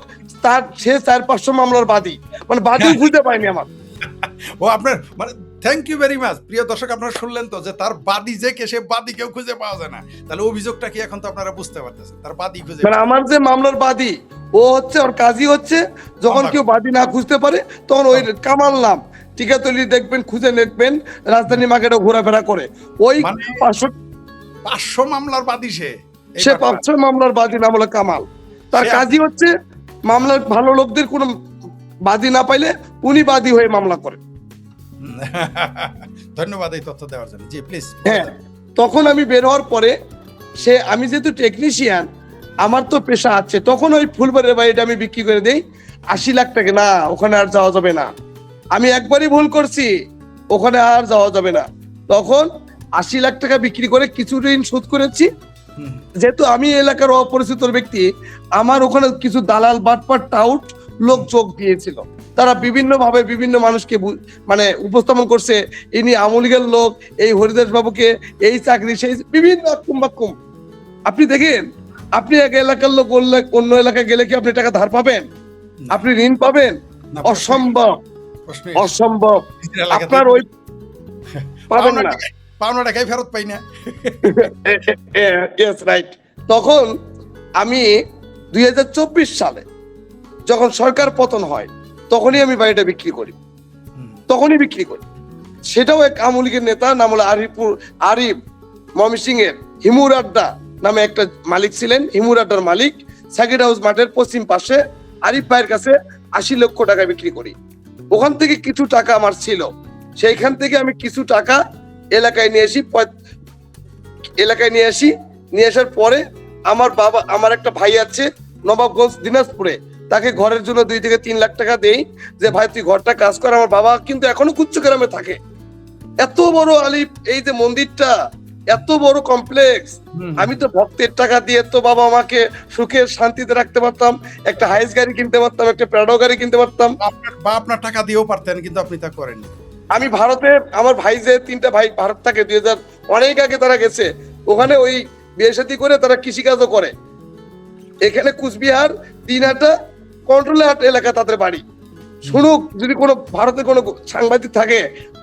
Speaker 2: তার সে 400-500 মামলার বাদী, মানে বাদীও খুঁজে পায়নি আমার।
Speaker 1: ও আপনার মানে থ্যাংক ইউ ভেরি মাচ। প্রিয় দর্শক, আপনারা শুনলেন তো যে তার বাদী যে কে, সে বাদী কেউ খুঁজে পাওয়া যায় না। তাহলে অভিযোগটা কি এখন তো আপনারা বুঝতে পারতেছেন, তার বাদী খুঁজে,
Speaker 2: মানে আমার যে মামলার বাদী ও হচ্ছে, ওর কাজই হচ্ছে যখন কেউ বাদী না খুঁজতে পারে তখন ওই কামাল নাম টিকাতলি দেখবেন, খুঁজে দেখবেন, রাজধানী মার্কেটে ঘোরাফেরা করে। ওই
Speaker 1: 500 মামলার বাদী, সে
Speaker 2: 500 মামলার বাদী নাম হলো কামাল। তার কাজই হচ্ছে মামলার ভালো লোকদের কোনো বাদী না পাইলে উনি বাদী হয়ে মামলা করে।
Speaker 1: ধন্যবাদ এই তথ্য দেওয়ার জন্য। জি প্লিজ।
Speaker 2: হ্যাঁ, তখন আমি বের হওয়ার পরে আমি যেহেতু টেকনিশিয়ান, আমার তো পেশা আছে, তখন ওই ফুলবাড়ির বাড়িটা আমি বিক্রি করে দেই 80 লাখ টাকা। না, ওখানে আর যাওয়া যাবে না, আমি একবারই ভুল করছি, ওখানে আর যাওয়া যাবে না। তখন 80 লাখ টাকা বিক্রি করে কিছু ঋণ শোধ করেছি,
Speaker 1: হুম,
Speaker 2: যেহেতু আমি এই এলাকার অপরিচিত ব্যক্তি, আমার ওখানে কিছু দালাল বাটপার টাউট লোক যোগ দিয়েছিল। তারা বিভিন্ন ভাবে বিভিন্ন মানুষকে মানে উপস্থাপন করছে, ইনি আওয়ামী লীগের লোক, এই হরিদাস বাবুকে এই চাকরি সেই বিভিন্ন আক্কুম বাক্কুম। আপনি দেখেন, আপনি এক এলাকার লোক অন্য এলাকায় গেলে কি আপনি টাকা ধার পাবেন?
Speaker 1: না,
Speaker 2: আপনি ঋণ পাবেন?
Speaker 1: না,
Speaker 2: অসম্ভব,
Speaker 1: প্রশ্নই
Speaker 2: অসম্ভব।
Speaker 1: নিজের এলাকাতে
Speaker 2: আপনার ওই পাবেন না।
Speaker 1: পাওনা টাকাই ফেরত পাই না।
Speaker 2: Yes, right. তখন আমি 2024 সালে যখন সরকার পতন হয়, তখনই আমি বাড়িটা বিক্রি করি,
Speaker 1: হুম,
Speaker 2: তখনই বিক্রি করি। সেটাও এক আওয়ামী লীগের নেতা, নাম হলো আরিফ, ময়মনসিংহ এর হিমুর আড্ডা নামে একটা মালিক ছিলেন। হিমুর আড্ডার মালিক সাকির হাউস মাঠের পশ্চিম পাশে আরিফ ভাইয়ের কাছে 80 লক্ষ টাকা বিক্রি করি। ওখান থেকে কিছু টাকা আমার ছিল, সেইখান থেকে আমি কিছু টাকা এলাকায় নিয়ে নিয়ে আসার পরে আমার বাবা, আমার একটা ভাই আছে নবাবগঞ্জ দিনাজপুরে, তাকে ঘরের জন্য 2 থেকে 3 লাখ টাকা দেই, যে ভাই তুই ঘরটা কাজ কর। আমার বাবা কিন্তু এখনো কুচ্চগ্রামে থাকে। এত বড় আলিফ, এই যে মন্দিরটা এত বড় কমপ্লেক্স,
Speaker 1: হুম,
Speaker 2: আমি তো ভক্তের টাকা দিয়ে তো বাবা আমাকে সুখে শান্তিতে রাখতে পারতাম, একটা হাইস গাড়ি কিনতে পারতাম, একটা প্রাডো গাড়ি কিনতে পারতাম।
Speaker 1: আপনার টাকা দিয়েও পারতেন, কিন্তু আপনি তা করেননি।
Speaker 2: আমি ভারতে, আমার ভাই যে 3টা ভাই ভারত থাকে, 2000 অনেক আগে তারা গেছে ওখানে, ওই বিয়ে শাদী করে তারা কৃষিকাজও করে। এখানে কুচবিহার দিনহাটা কন্ট্রোল হাট এলাকা তাদের বাড়ি। শুনুক, যদি কোনো ভারতে কোনো সাংবাদিক থাকে,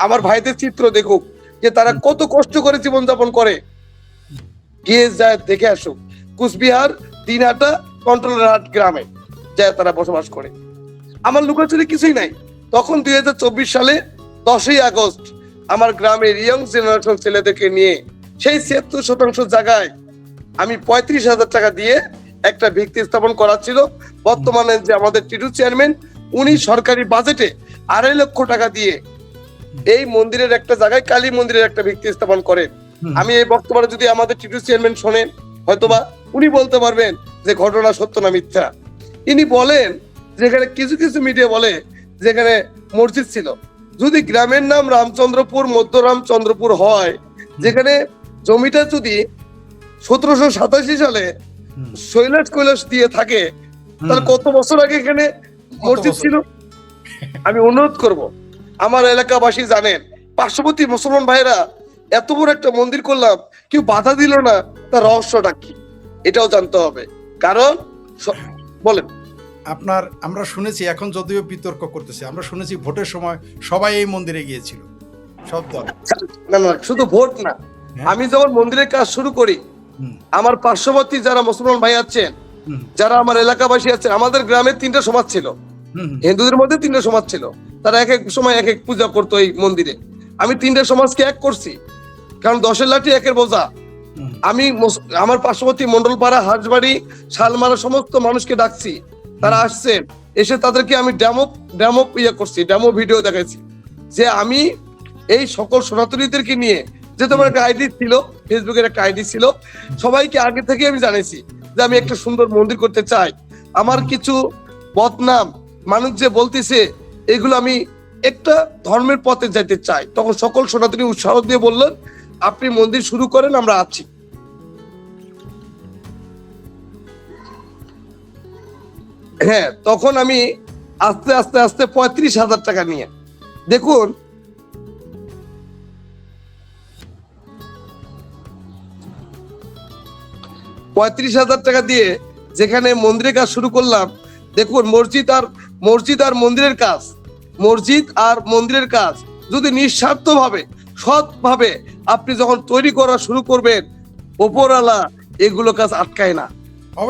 Speaker 2: আমার ভাইদের চিত্র দেখুক যে তারা কত কষ্ট করে জীবনযাপন করে, গিয়ে যায় দেখে আসুক। কুচবিহার দিনহাটা কন্ট্রোল হাট গ্রামে যায় তারা বসবাস করে। আমার লুকাচুরি কিছুই নাই। তখন 2024 সালে 10ই আগস্ট আমার গ্রামের ইয়ং জেনারেশন ছেলেদেরকে নিয়ে সেই 76% জায়গায় আমি 35,000 টাকা দিয়ে একটা ভিত্তি স্থাপন করা ছিল। বর্তমানে যে আমাদের টিটু চেয়ারম্যান, উনি সরকারি বাজেটে 2.5 লক্ষ টাকা দিয়ে এই মন্দিরের একটা জায়গায়, কালী মন্দিরের একটা ভিত্তি স্থাপন করেন। আমি এই বর্তমানে যদি আমাদের টিটু চেয়ারম্যান শোনেন, হয়তোবা উনি বলতে পারবেন যে ঘটনা সত্য না মিথ্যা। ইনি বলেন যেখানে কিছু কিছু মিডিয়া বলে যেখানে মসজিদ ছিল, যদি গ্রামের নাম রামচন্দ্রপুর, মধ্য রামচন্দ্রপুর হয়, যেখানে জমিটা যদি 1787 সালে কৈলাস দিয়ে থাকে, তাহলে কত বছর আগে এখানে মসজিদ ছিল? আমি অনুরোধ করব, আমার এলাকাবাসী জানেন, পার্শ্ববর্তী মুসলমান ভাইরা এত বড় একটা মন্দির করলাম, কেউ বাধা দিল না, তার রহস্যটা কি এটাও জানতে হবে। কারণ বলেন,
Speaker 1: আমরা শুনেছি, এখন যদিও বিতর্ক করতেছে, আমরা শুনেছি ভোটের সময় সবাই এই মন্দিরে গিয়েছিল, সব দল।
Speaker 2: না না, শুধু ভোট না, আমি যখন মন্দিরের কাজ শুরু করি, আমার পার্শ্ববর্তী যারা মুসলমান ভাই আছেন, যারা আমার এলাকাবাসী আছেন, আমাদের গ্রামে 3টা সমাজ ছিল, হিন্দুদের মধ্যে 3টা সমাজ ছিল, তারা এক এক সময় এক এক পূজা করতো এই মন্দিরে। আমি 3টা সমাজকে এক করছি, কারণ 10-এর লাঠি 1-এর বোঝা। আমি আমার পার্শ্ববর্তী মন্ডলপাড়া, হাঁসবাড়ি, শালমারা সমস্ত মানুষকে ডাকছি, তারা আসছে, এসে তাদেরকে আমি ডেমো করছি, ডেমো ভিডিও দেখাইছি যে আমি এই সকল সনাতনীদেরকে নিয়ে, যে তোমার একটা আইডি ছিল, ফেসবুকের একটা আইডি ছিল, সবাইকে আগে থেকে আমি জানাইছি যে আমি একটা সুন্দর মন্দির করতে চাই। আমার কিছু বদনাম মানুষ যে বলতেছে, এগুলো আমি একটা ধর্মের পথে যাইতে চাই। তখন সকল সনাতনী উৎসাহ দিয়ে বললেন, আপনি মন্দির শুরু করেন, আমরা আছি। হ্যাঁ, তখন আমি আস্তে আস্তে আস্তে 35,000 টাকা নিয়ে, দেখুন 35,000 টাকা দিয়ে যেখানে মন্দিরের কাজ শুরু করলাম, দেখুন মসজিদ আর মন্দিরের কাজ, মসজিদ আর মন্দিরের কাজ যদি নিঃস্বার্থ ভাবে, সৎ ভাবে আপনি যখন তৈরি করা শুরু করবেন, ওপরওয়ালা এগুলো কাজ আটকায় না।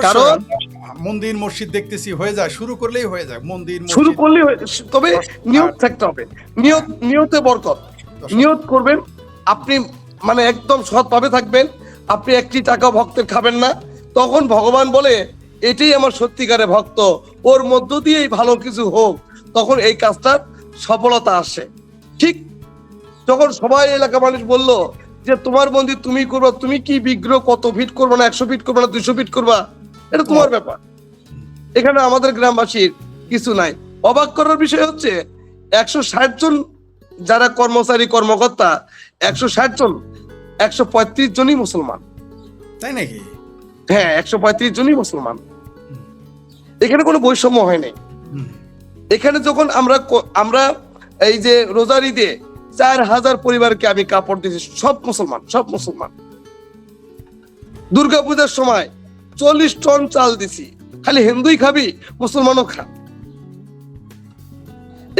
Speaker 2: কারণ
Speaker 1: মন্দির মসজিদ দেখতেছি হয়ে যায়, শুরু করলেই হয়ে যায়, মন্দির
Speaker 2: শুরু করলেই, তবে নিয়ত থাকতে হবে, নিয়তে বরকত। নিয়ত করবেন আপনি, মানে একদম সৎভাবে থাকবেন, আপনি 1টি টাকা ভক্তের খাবেন না। তখন ভগবান বলে, এটাই আমার সত্যিকারের ভক্ত, ওর মধ্য দিয়েই ভালো কিছু হোক, তখন এই কাজটার সফলতা আসে। ঠিক যখন সবাই এলাকা মানুষ বলল যে তোমার মন্দির তুমি করবা, তুমি কি বিগ্রহ কত ফিট করবা, না 100 ফিট করবা, না 200 ফিট করবা, এটা তোমার ব্যাপার, এখানে আমাদের গ্রামবাসীর কিছু নাই। অবাক করার বিষয় হচ্ছে 160 জন যারা কর্মচারী কর্মকর্তা, 160 জন, 135 জনই মুসলমান।
Speaker 1: তাই নাকি?
Speaker 2: হ্যাঁ 135 জনই মুসলমান। এখানে কোনো বৈষম্য হয় নাই। এখানে যখন আমরা এই যে রোজার ঈদে 4000 পরিবারকে আমি কাপড় দিয়েছি, সব মুসলমান। দুর্গাপূজার সময় 40 টন চাল দিছি, খালি হিন্দুই খাবি, মুসলমানও খা।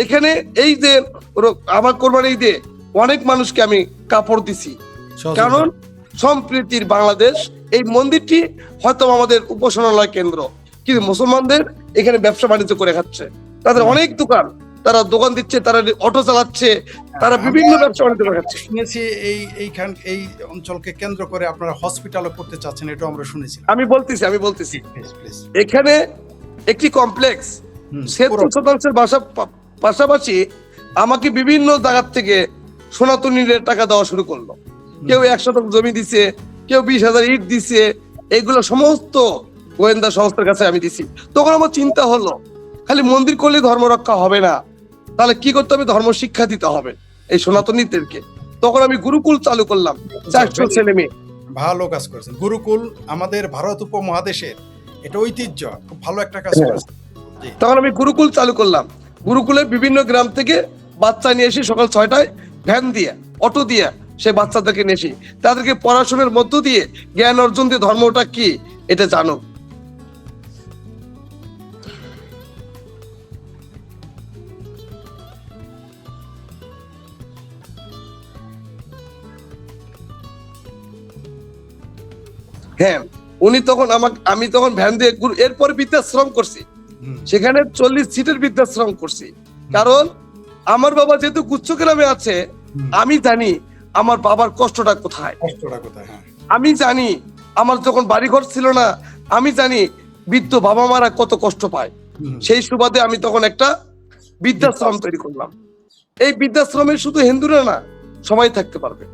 Speaker 2: এখানে এই যে আমার কোরবানি ঈদে অনেক মানুষকে আমি কাপড় দিছি, কারণ সম্প্রীতির বাংলাদেশ। এই মন্দিরটি হয়তো আমাদের উপাসনালয় কেন্দ্র, কিন্তু মুসলমানদের এখানে ব্যবসা বাণিজ্য করে খাচ্ছে। তাদের অনেক দোকান, তারা দোকান দিচ্ছে, তারা অটো চালাচ্ছে, তারা বিভিন্ন ব্যবসা বাণিজ্য করে খাচ্ছে।
Speaker 1: শুনেছি এই অঞ্চলকে কেন্দ্র করে আপনারা হসপিটালও করতে চাচ্ছেন, এটা আমরা শুনেছি।
Speaker 2: আমি বলতেছি এখানে একটি কমপ্লেক্স 70% বাসা পাশাপাশি আমাকে বিভিন্ন জায়গা থেকে সনাতনীদের টাকা দেওয়া শুরু করলো। কেউ 1 শতক জমি দিছে, কেউ 20,000 ইট দিছে। এগুলো সমস্ত গোয়েন্দা সংস্থার কাছে আমি দিছি। তখন আমার চিন্তা হলো, খালি মন্দির করলে ধর্ম রক্ষা হবে না, তাহলে কি করতে হবে? ধর্ম শিক্ষা দিতে হবে এই সনাতনীদেরকে। তখন আমি গুরুকুল চালু করলাম, 400 ছেলে মেয়ে।
Speaker 1: ভালো কাজ করেছেন। গুরুকুল আমাদের ভারত উপমহাদেশের এটা ঐতিহ্য, খুব ভালো একটা কাজ করেছেন।
Speaker 2: তখন আমি গুরুকুল চালু করলাম। গুরুকুলে বিভিন্ন গ্রাম থেকে বাচ্চা নিয়ে এসে সকাল 6টায় ভ্যান দিয়ে, অটো দিয়ে সে বাচ্চাদেরকে নিয়ে এসে তাদেরকে পড়াশোনার মধ্য দিয়ে জ্ঞান অর্জন দিয়ে ধর্মটা কি এটা জানো। হ্যাঁ, উনি তখন আমি তখন ভ্যান দিয়ে এরপরে বৃদ্ধাশ্রম করছি, সেখানে 40 সিটের বৃদ্ধাশ্রম করছি। কারণ আমার বাবা যেহেতু গুচ্ছগ্রামে আছে, আমি জানি আমার বাবার কষ্টটা কোথায়। আমি জানি আমার যখন বাড়িঘর ছিল না, আমি জানি বৃদ্ধ বাবা মারা কত কষ্ট পায়। সেই সুবাদে আমি তখন একটা বৃদ্ধাশ্রম তৈরি করলাম। এই বৃদ্ধাশ্রমে শুধু হিন্দুরা না, সবাই থাকতে পারবে।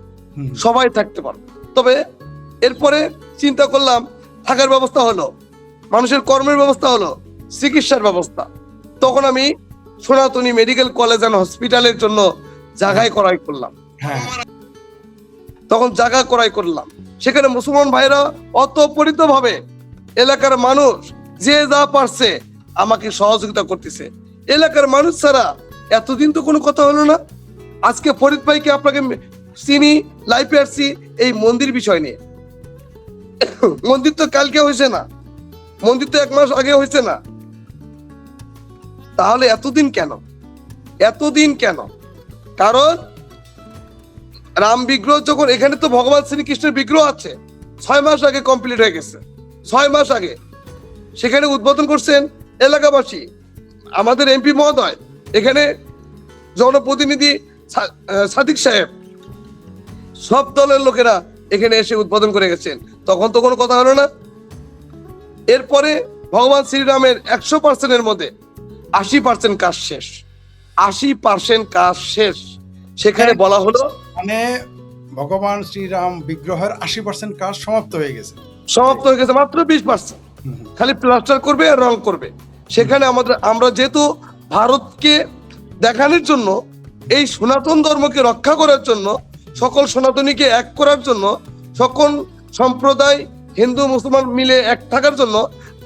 Speaker 2: তবে এরপরে চিন্তা করলাম, থাকার ব্যবস্থা হলো, মানুষের কর্মের ব্যবস্থা হলো, চিকিৎসার ব্যবস্থা। তখন আমি সনাতনী মেডিকেল কলেজ এন্ড হসপিটালের জন্য জায়গায় ক্রয় করলাম। সেখানে মুসলমান ভাইরা অতঃপরিত ভাবে এলাকার মানুষ যে যা পারছে আমাকে সহযোগিতা করতেছে। এলাকার মানুষ ছাড়া এতদিন তো কোনো কথা হলো না। আজকে ফরিদ ভাইকে আপনাকে চিনি, লাইফে আসছি এই মন্দির বিষয় নিয়ে। মন্দির তো কালকে হয়েছে না, মন্দির তো 1 মাস আগে হয়েছে না। তাহলে এতদিন কেন? কারণ রাম বিগ্রহ যখন, এখানে তো ভগবান শ্রীকৃষ্ণের বিগ্রহ আছে, 6 মাস আগে কমপ্লিট হয়ে গেছে। 6 মাস আগে সেখানে উদ্বোধন করছেন এলাকাবাসী, আমাদের এমপি মহোদয়, এখানে জনপ্রতিনিধি সাদিক সাহেব, সব দলের লোকেরা এখানে এসে উদ্বোধন করে গেছেন। তখন তো কোনো কথা হলো না। এরপরে ভগবান শ্রীরামের 100%-এর মধ্যে 80% কাজ শেষ। 80% কাজ শেষ। সেখানে বলা হলো
Speaker 1: মানে ভগবান শ্রীরাম বিগ্রহের 80% কাজ সমাপ্ত হয়ে গেছে,
Speaker 2: মাত্র 20% খালি প্লাস্টার করবে আর রং করবে। সেখানে আমরা যেহেতু ভারতকে দেখানোর জন্য, এই সনাতন ধর্মকে রক্ষা করার জন্য, সকল সনাতনীকে এক করার জন্য, সকল সম্প্রদায় হিন্দু মুসলমান মিলে এক থাকার জন্য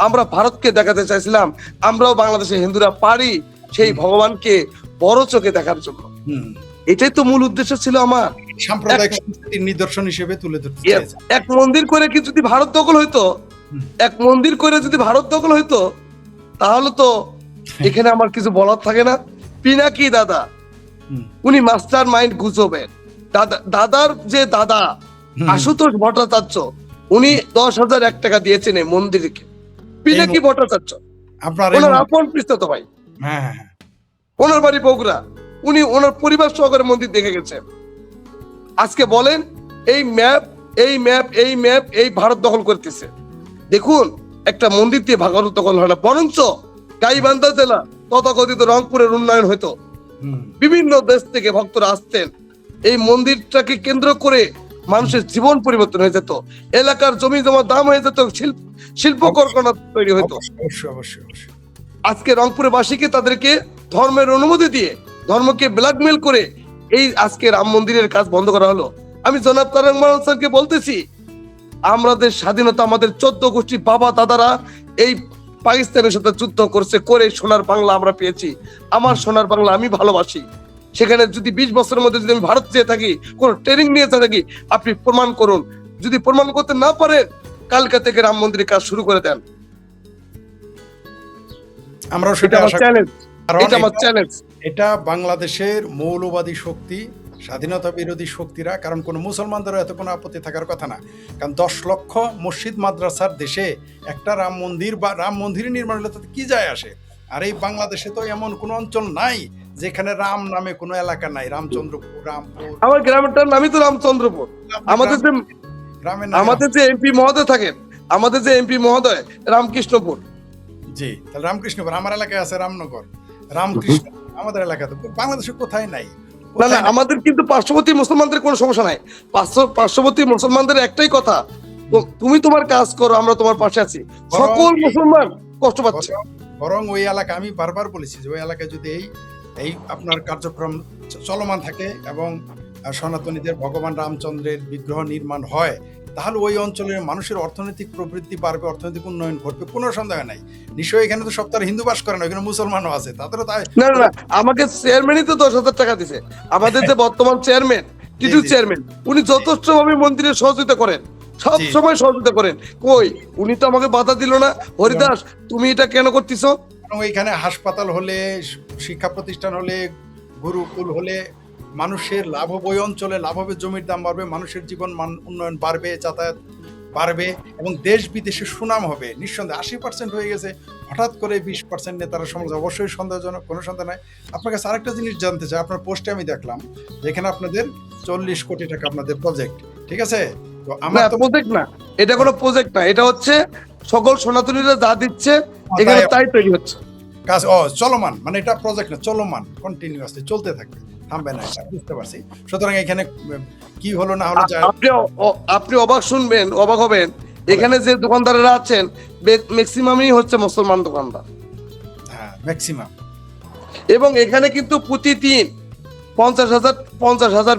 Speaker 2: আমরা ভারতকে দেখাতে চাইছিলাম আমরাও বাংলাদেশে হিন্দুরা পারি সেই ভগবানকে বড় চোখে দেখার জন্য। এটাই তো মূল উদ্দেশ্য ছিল আমার।
Speaker 1: সাম্প্রদায়িক সম্প্রীতির নিদর্শন হিসেবে তুলে ধরতে চাইছি।
Speaker 2: এক মন্দির করে কি যদি ভারত দখল হইতো, তাহলে তো এখানে আমার কিছু বলার থাকে না। পিনাকি দাদা, উনি মাস্টার মাইন্ড গুজবের। দাদার যে দাদা আশুতোষ ভট্টাচার্য, উনি 10,001 টাকা দিয়েছেন এই মন্দিরকে। পিনাকি ভট্টাচার্য ওনার আপন পিস্তত ভাই, ওনার বাড়ি বগুড়া। উনি ওনার পরিবার সহকারে মন্দির দেখে গেছেন। আজকে বলেন এই ভারত দখল করতেছে। দেখুন, একটা মন্দির দিয়ে ভারত দখল হয় না, বরঞ্চ গাইবান্ধা জেলা তথাকথিত রংপুরের উন্নয়ন হইতো। বিভিন্ন দেশ থেকে ভক্তরা আসতেন, এই মন্দিরটাকে কেন্দ্র করে মানুষের জীবন পরিবর্তন হয়ে যেত, এলাকার জমি জমা দাম হয়ে যেত, শিল্প কারখানা তৈরি হইতো। আজকে রংপুরের বাসীকে তাদেরকে ধর্মের অনুমতি দিয়ে, ধর্মকে ব্ল্যাকমেল করে এই আজকে রাম মন্দিরের কাজ বন্ধ করা হলো। আমি জনাব তারেক রহমান স্যারকে বলতেছি, আমাদের স্বাধীনতা আমাদের 14 গোষ্ঠী বাবা দাদারা এই পাকিস্তানের সাথে যুদ্ধ করছে, করে সোনার বাংলা আমরা পেয়েছি। আমার সোনার বাংলা আমি ভালোবাসি। সেখানে যদি 20 বছরের মধ্যে যদি আমি ভারত যেয়ে থাকি, কোন ট্রেনিং নিয়ে থাকি, আপনি প্রমাণ করুন। যদি প্রমাণ করতে না পারেন, কালকে থেকে রাম মন্দিরের কাজ শুরু করে দেন।
Speaker 1: আমরাও
Speaker 2: এটা
Speaker 1: সেটা
Speaker 2: আমার
Speaker 1: আশা করি।
Speaker 2: চ্যালেঞ্জ,
Speaker 1: কারণ
Speaker 2: এটা আমার চ্যালেঞ্জ।
Speaker 1: এটা বাংলাদেশের মৌলবাদী শক্তি, স্বাধীনতা বিরোধী শক্তিরা, কারণ কোনো মুসলমানদেরও এত কোনো আপত্তি থাকার কথা না। কারণ 10 লক্ষ মসজিদ মাদ্রাসার দেশে একটা রাম মন্দির বা রাম মন্দির নির্মাণ হলে তাতে কি যায় আসে? আর এই বাংলাদেশে তো এমন কোনো অঞ্চল নাই যেখানে রাম নামে কোনো এলাকা নাই। রামচন্দ্রপুর, রামপুর,
Speaker 2: আমার গ্রামটার নামই তো রামচন্দ্রপুর। আমাদের যে
Speaker 1: গ্রামের নাম
Speaker 2: আমাদের যে এমপি মহোদয় থাকেন, আমাদের যে এমপি মহোদয় রামকৃষ্ণপুর।
Speaker 1: জি, তাহলে রামকৃষ্ণপুর আমার এলাকায় আছে, রামনগর, রামকৃষ্ণ আমাদের এলাকায় তো বাংলাদেশে কোথায় নাই।
Speaker 2: না না, আমাদের কিন্তু পার্শ্ববর্তী মুসলমানদের কোনো সমস্যা নাই। পার্শ্ববর্তী মুসলমানদের একটাই কথা, তুমি তোমার কাজ করো, আমরা তোমার পাশে আছি। সকল মুসলমান কষ্ট পাচ্ছে।
Speaker 1: বরং ওই এলাকা, আমি বারবার বলেছি যে ওই এলাকায় যদি এই আপনার কার্যক্রম চলমান থাকে এবং সনাতনীদের ভগবান রামচন্দ্রের বিগ্রহ নির্মাণ হয়, তাহলে ওই অঞ্চলের মানুষের অর্থনৈতিক প্রবৃদ্ধি বাড়বে, অর্থনৈতিক উন্নয়ন ঘটবে, কোনো সন্দেহ নাই। নিশ্চয়ই এখানে তো সব তার হিন্দু বাস করে না, এখানে মুসলমানও আছে, তাদেরও তাই।
Speaker 2: না না, আমাকে চেয়ারম্যানই তো 10,000 টাকা দিছে। আমাদের যে বর্তমান চেয়ারম্যান, টিটু চেয়ারম্যান, উনি যথেষ্ট ভাবে মন্দিরে সহযোগিতা করেন, সব সময় সহযোগিতা করেন। কই, উনি তো আমাকে বাধা দিল না, হরিদাস তুমি এটা কেন করতেছ?
Speaker 1: এখানে হাসপাতাল হলে, শিক্ষা প্রতিষ্ঠান হলে, গুরুকুল হলে মানুষের লাভ হবে, ওই অঞ্চলে লাভ হবে, জমির দাম বাড়বে, মানুষের জীবন মান উন্নয়ন বাড়বে, যাতায়াত বাড়বে এবং দেশ বিদেশে সুনাম হবে। নিঃসন্দেহে 80% হয়ে গেছে, হঠাৎ করে 20% নেতারা সমাজ, অবশ্যই সন্দেহজনক, কোনো সন্দেহ নাই। আপনার কাছে আরেকটা জিনিস জানতে চাই, আপনার পোস্টে আমি দেখলাম যেখানে আপনাদের 40 কোটি টাকা আপনাদের প্রজেক্ট, ঠিক আছে? তো আমার তো
Speaker 2: প্রজেক্ট না, এটা কোনো প্রজেক্ট না, এটা হচ্ছে সকল সনাতনীরা যা দিচ্ছে এখানে তাই তৈরি হচ্ছে
Speaker 1: কাজ। চলমান, মানে এটা প্রজেক্ট না, চলমান, কন্টিনিউয়াসলি চলতে থাকবে, থামবে না, এটা বুঝতে পারছি। সুতরাং এখানে কি হলো না হলো যায়।
Speaker 2: আপনি অবাক শুনবেন, অবাক হবেন, এখানে যে দোকানদাররা আছেন ম্যাক্সিমামই হচ্ছে মুসলমান দোকানদার।
Speaker 1: হ্যাঁ, ম্যাক্সিমাম।
Speaker 2: এবং এখানে কিন্তু প্রতিদিন 50,000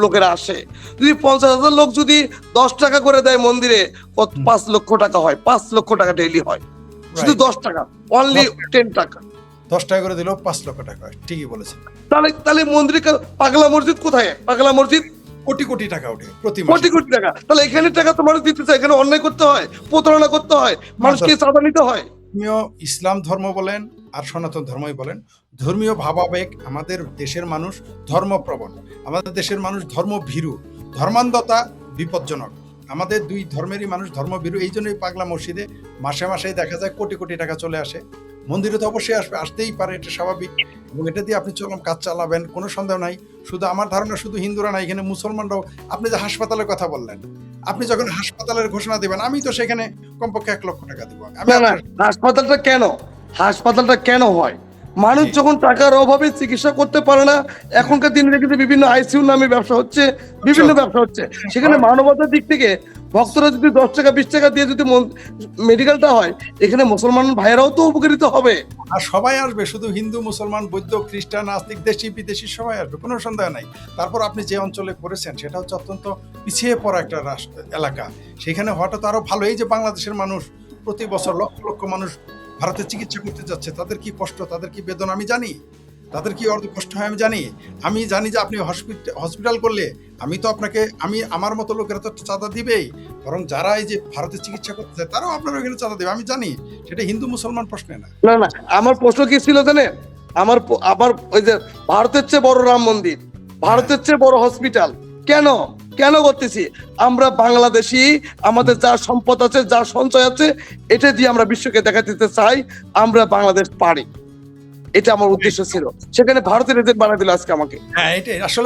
Speaker 2: লোকেরা আসে। যদি 50,000 লোক যদি 10 টাকা করে দেয় মন্দিরে, 5 লক্ষ টাকা হয়, 5 লক্ষ টাকা ডেইলি হয়। শুধু 10 টাকা, অনলি 10 টাকা।
Speaker 1: 10 টাকা করে দিলেও 5 লক্ষ টাকা হয়, ঠিকই বলেছেন।
Speaker 2: তাহলে মন্দিরে পাগলা মসজিদ কোথায়? পাগলা মসজিদ
Speaker 1: কোটি কোটি টাকা ওঠে প্রতি মাসে,
Speaker 2: কোটি কোটি টাকা। তাহলে এখানে টাকা তো মানুষ দিতে চায়, এখানে অন্যায় করতে হয়, প্রতারণা করতে হয়, মানুষকে চাঁদা নিতে হয়।
Speaker 1: ধর্মীয় ইসলাম ধর্ম বলেন আর সনাতন ধর্মই বলেন, ধর্মীয় ভাবাবেগ, আমাদের দেশের মানুষ ধর্মপ্রবণ, আমাদের দেশের মানুষ ধর্মভীরু, ধর্মান্ধতা বিপজ্জনক। আমাদের দুই ধর্মেরই মানুষ ধর্মভীরু, এই জন্যই পাগলা মসজিদে মাসে মাসেই দেখা যায় কোটি কোটি টাকা চলে আসে। মন্দিরে তো অবশ্যই আসবে, আসতেই পারে, এটা স্বাভাবিক। এবং এটা দিয়ে আপনি কাজ চালাবেন, কোনো সন্দেহ নাই। শুধু আমার ধারণা শুধু হিন্দুরা না, এখানে মুসলমানরাও। আপনি যে হাসপাতালের কথা বললেন, আপনি যখন হাসপাতালের ঘোষণা দিবেন, আমি তো সেখানে কমপক্ষে 1 লক্ষ টাকা দেবো।
Speaker 2: হাসপাতালটা কেন হয়? মানুষ যখন টাকার অভাবে চিকিৎসা করতে পারে না, এখনকার দিনে কিন্তু বিভিন্ন আইসিইউ নামে ব্যবসা হচ্ছে, বিভিন্ন ব্যবসা হচ্ছে। সেখানে মানবতার দিক থেকে ভক্তরা যদি 10 টাকা 20 টাকা দিয়ে যদি মেডিকেলটা হয়, এখানে মুসলমান ভাইয়েরাও তো উপকৃত হবে।
Speaker 1: আর সবাই আসবে, শুধু হিন্দু, মুসলমান, বৌদ্ধ, খ্রিস্টান, নাস্তিক, দেশি বিদেশি সবাই আসবে, কোনো সন্দেহ নাই। তারপর আপনি যে অঞ্চলে করেছেন সেটা হচ্ছে অত্যন্ত পিছিয়ে পড়া একটা এলাকা, সেখানে হঠাৎ আরো ভালো। এই যে বাংলাদেশের মানুষ প্রতি বছর লক্ষ লক্ষ মানুষ ভারতে চিকিৎসা করতে যাচ্ছে, তাদের কি কষ্ট, তাদের কি বেদনা আমি জানি, তাদের কি কষ্ট হয় আমি জানি যে আপনি হসপিটাল করলে আমি তো আপনাকে, আমার মতো লোকেরা তো চাঁদা দিবেই, বরং যারা এই যে ভারতে চিকিৎসা করতে চায় তারাও আপনার ওইখানে চাঁদা দেবে, আমি জানি। সেটা হিন্দু মুসলমান প্রশ্নে না।
Speaker 2: না না, আমার প্রশ্ন কি ছিল জানেন? আমার ওই যে ভারতের চেয়ে বড় রাম মন্দির, ভারতের চেয়ে বড় হসপিটাল কেন করতেছি? আমরা বাংলাদেশি, আমাদের যা সম্পদ আছে, যা সঞ্চয় আছে, এটা দিয়ে আমরা বিশ্বকে দেখা দিতে চাই আমরা বাংলাদেশ পারি। এটা আমার উদ্দেশ্য ছিল। সেখানে ভারতের এজেন্ট বানাই দিল আজকে আমাকে।
Speaker 1: হ্যাঁ, এটাই আসলে